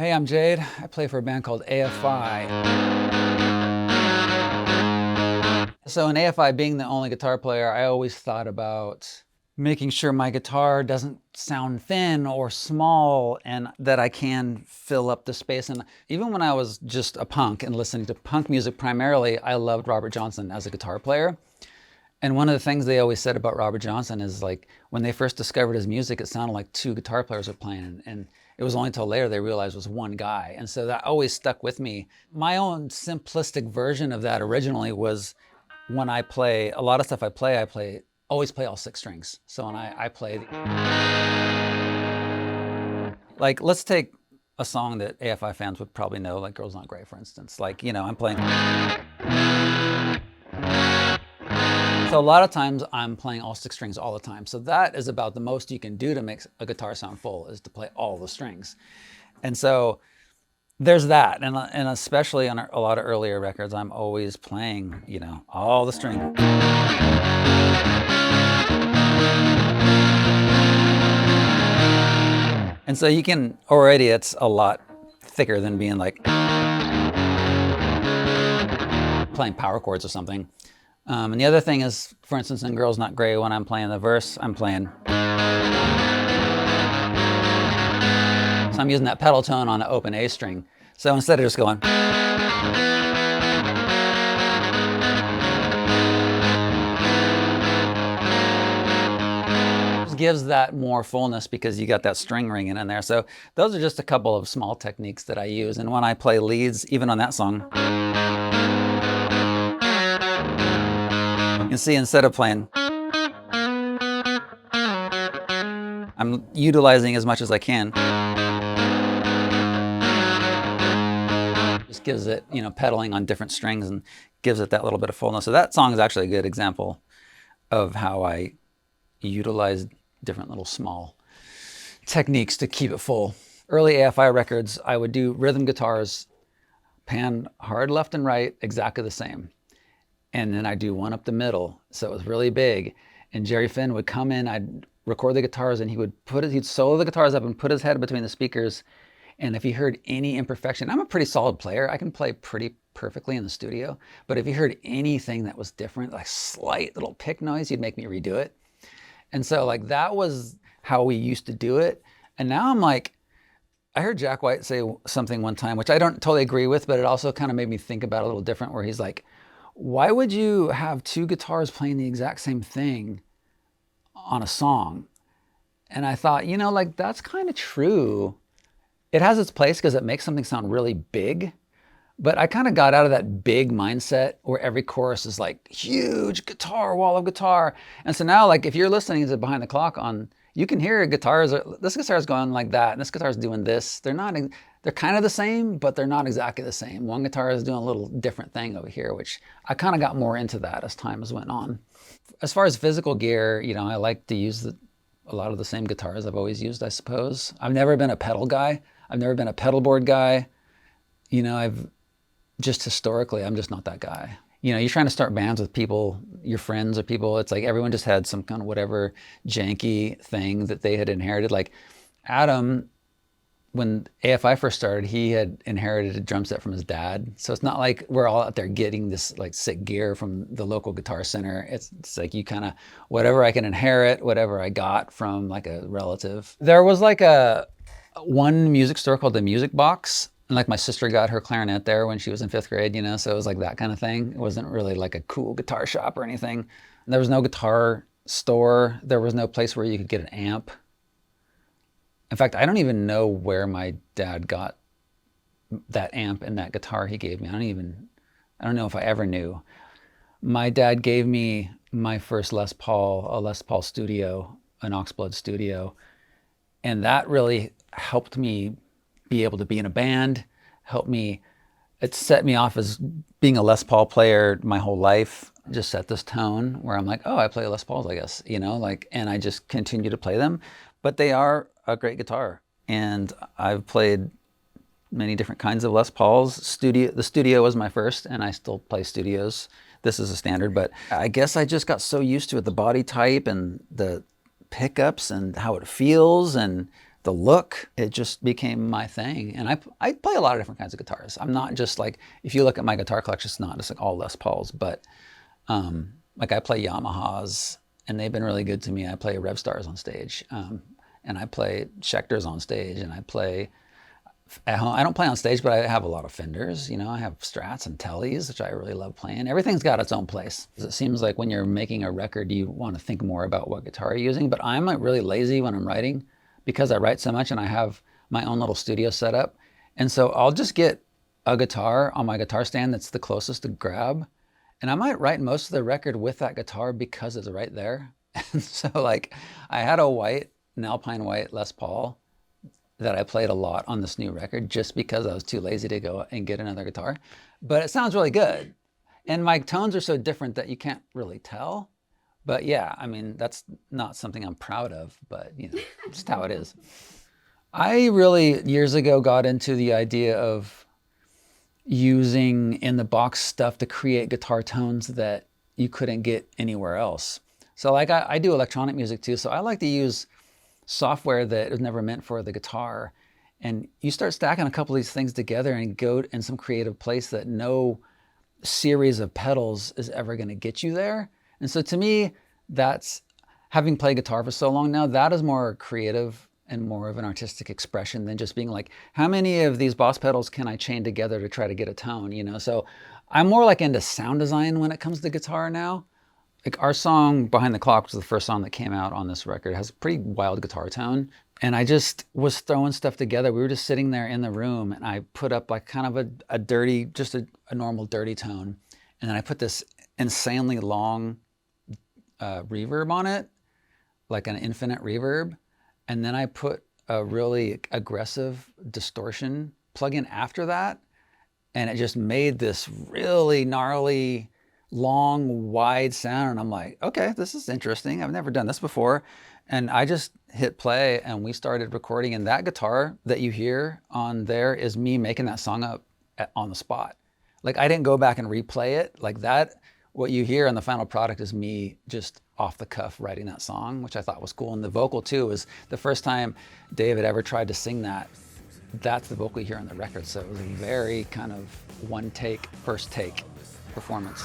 Hey, I'm Jade. I play for a band called AFI. So in AFI, being the only guitar player, I always thought about making sure my guitar doesn't sound thin or small and that I can fill up the space. And even when I was just a punk and listening to punk music primarily, I loved Robert Johnson as a guitar player. And one of the things they always said about Robert Johnson is like when they first discovered his music, it sounded like two guitar players were playing. And it was only until later they realized it was one guy. And so that always stuck with me. My own simplistic version of that originally was when I play, a lot of stuff I always play all six strings. So when I play, like let's take a song that AFI fans would probably know, like Girls Not Grey, for instance. Like, you know, I'm playing. So a lot of times I'm playing all six strings all the time. So that is about the most you can do to make a guitar sound full, is to play all the strings. And so there's that. And especially on a lot of earlier records, I'm always playing, you know, all the strings. And so you can, already it's a lot thicker than being like playing power chords or something. And the other thing is, for instance, in Girls Not Grey, when I'm playing the verse, I'm playing. So I'm using that pedal tone on the open A string. So instead of just going, it gives that more fullness because you got that string ringing in there. So those are just a couple of small techniques that I use. And when I play leads, even on that song, you can see instead of playing, I'm utilizing as much as I can. Just gives it, you know, pedaling on different strings and gives it that little bit of fullness. So that song is actually a good example of how I utilize different little small techniques to keep it full. Early AFI records, I would do rhythm guitars, pan hard left and right, exactly the same. And then I do one up the middle. So it was really big. And Jerry Finn would come in, I'd record the guitars and he'd solo the guitars up and put his head between the speakers. And if he heard any imperfection, I'm a pretty solid player. I can play pretty perfectly in the studio. But if he heard anything that was different, like slight little pick noise, he'd make me redo it. And so like that was how we used to do it. And now I'm like, I heard Jack White say something one time, which I don't totally agree with, but it also kind of made me think about it a little different, where he's like, why would you have two guitars playing the exact same thing on a song? And I thought, you know, like that's kind of true. It has its place because it makes something sound really big. But I kind of got out of that big mindset where every chorus is like huge guitar, wall of guitar. And so now, like if you're listening to Behind the Clock on, you can hear guitars, this guitar is going like that, and this guitar is doing this. They're kind of the same, but they're not exactly the same. One guitar is doing a little different thing over here, which I kind of got more into that as time has went on. As far as physical gear, you know, I like to use a lot of the same guitars I've always used, I suppose. I've never been a pedal guy. I've never been a pedal board guy. You know, just historically, I'm just not that guy. You know, you're trying to start bands with people, your friends or people, it's like everyone just had some kind of whatever janky thing that they had inherited. Like Adam, when AFI first started, he had inherited a drum set from his dad. So it's not like we're all out there getting this like sick gear from the local guitar center. It's like you kind of, whatever I can inherit, whatever I got from like a relative. There was like one music store called the Music Box. And like my sister got her clarinet there when she was in 5th grade, you know, so it was like that kind of thing. It wasn't really like a cool guitar shop or anything. There was no guitar store. There was no place where you could get an amp. In fact, I don't even know where my dad got that amp and that guitar he gave me. I don't know if I ever knew. My dad gave me my first Les Paul, a Les Paul Studio, an Oxblood Studio. And that really helped me be able to be in a band, it set me off as being a Les Paul player my whole life. Just set this tone where I'm like, oh, I play Les Pauls, I guess, you know, like, and I just continue to play them. But they are a great guitar. And I've played many different kinds of Les Pauls. The Studio was my first, and I still play Studios. This is a standard, but I guess I just got so used to it, the body type and the pickups and how it feels and the look, it just became my thing. And I play a lot of different kinds of guitars. I'm not just like, if you look at my guitar collection, it's not just like all Les Pauls, but like I play Yamahas, and they've been really good to me. I play Rev Stars on stage, and I play Schecters on stage, and I play at home. I don't play on stage, but I have a lot of Fenders. You know, I have Strats and Tellys, which I really love playing. Everything's got its own place. It seems like when you're making a record, you want to think more about what guitar you're using, but I'm like really lazy when I'm writing because I write so much and I have my own little studio set up. And so I'll just get a guitar on my guitar stand that's the closest to grab. And I might write most of the record with that guitar because it's right there. And so like I had a white, an Alpine white Les Paul that I played a lot on this new record just because I was too lazy to go and get another guitar. But it sounds really good. And my tones are so different that you can't really tell. But yeah, I mean, that's not something I'm proud of, but you know, just how it is. I really, years ago, got into the idea of using in-the-box stuff to create guitar tones that you couldn't get anywhere else. So like I do electronic music too, so I like to use software that is never meant for the guitar. And you start stacking a couple of these things together and go in some creative place that no series of pedals is ever going to get you there. And so to me, that's, having played guitar for so long now, that is more creative and more of an artistic expression than just being like, how many of these boss pedals can I chain together to try to get a tone, you know? So I'm more like into sound design when it comes to guitar now. Like our song Behind the Clock, which is the first song that came out on this record, has a pretty wild guitar tone. And I just was throwing stuff together. We were just sitting there in the room and I put up like kind of a dirty, just a normal dirty tone. And then I put this insanely long reverb on it, like an infinite reverb. And then I put a really aggressive distortion plugin after that. And it just made this really gnarly, long, wide sound. And I'm like, okay, this is interesting. I've never done this before. And I just hit play and we started recording. And that guitar that you hear on there is me making that song up on the spot. Like I didn't go back and replay it like that. What you hear on the final product is me just off the cuff writing that song, which I thought was cool. And the vocal too was the first time David ever tried to sing that. That's the vocal you hear on the record. So it was a very kind of one take, first take performance.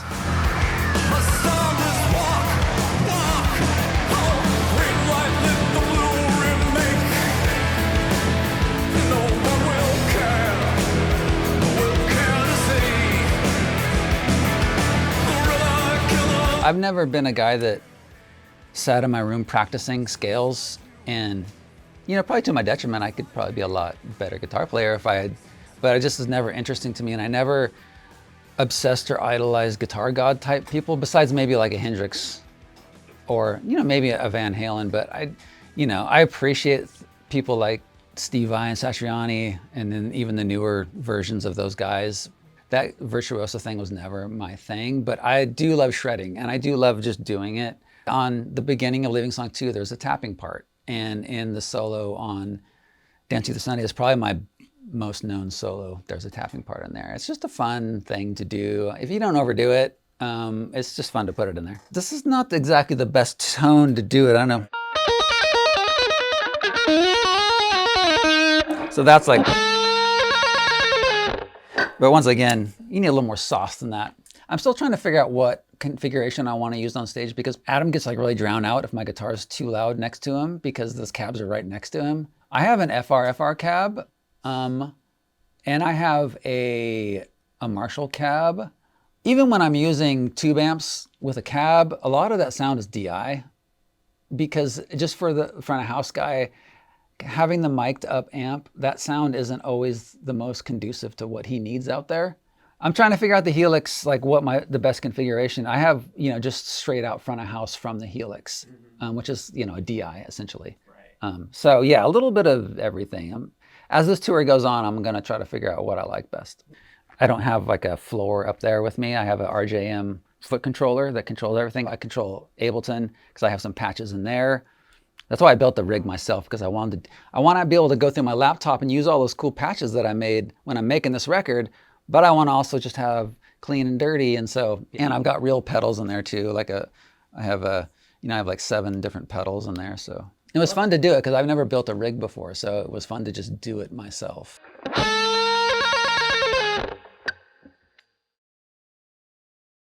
I've never been a guy that sat in my room practicing scales, and you know, probably to my detriment, I could probably be a lot better guitar player if I had, but it just was never interesting to me. And I never obsessed or idolized guitar god type people, besides maybe like a Hendrix or, you know, maybe a Van Halen. But I appreciate people like Steve Vai and Satriani, and then even the newer versions of those guys. That virtuoso thing was never my thing, but I do love shredding and I do love just doing it. On the beginning of Leaving Song 2, there's a tapping part. And in the solo on Dance to the Sunday is probably my most known solo. There's a tapping part in there. It's just a fun thing to do. If you don't overdo it, it's just fun to put it in there. This is not exactly the best tone to do it. I don't know. So that's like, but once again, you need a little more sauce than that. I'm still trying to figure out what configuration I want to use on stage because Adam gets like really drowned out if my guitar is too loud next to him because those cabs are right next to him. I have an FR cab, and I have a Marshall cab. Even when I'm using tube amps with a cab, a lot of that sound is DI because just for the front of house guy, having the mic'd up amp, that sound isn't always the most conducive to what he needs out there. I'm trying to figure out the Helix, like what the best configuration. I have, you know, just straight out front of house from the Helix, which is, you know, a DI essentially. Right. So yeah, a little bit of everything. As this tour goes on, I'm gonna try to figure out what I like best. I don't have like a floor up there with me. I have a RJM foot controller that controls everything. I control Ableton because I have some patches in there. That's why I built the rig myself, because I want to be able to go through my laptop and use all those cool patches that I made when I'm making this record, but I want to also just have clean and dirty. And so, and I've got real pedals in there too. Like I have like 7 different pedals in there. So It was fun to do it because I've never built a rig before, so it was fun to just do it myself.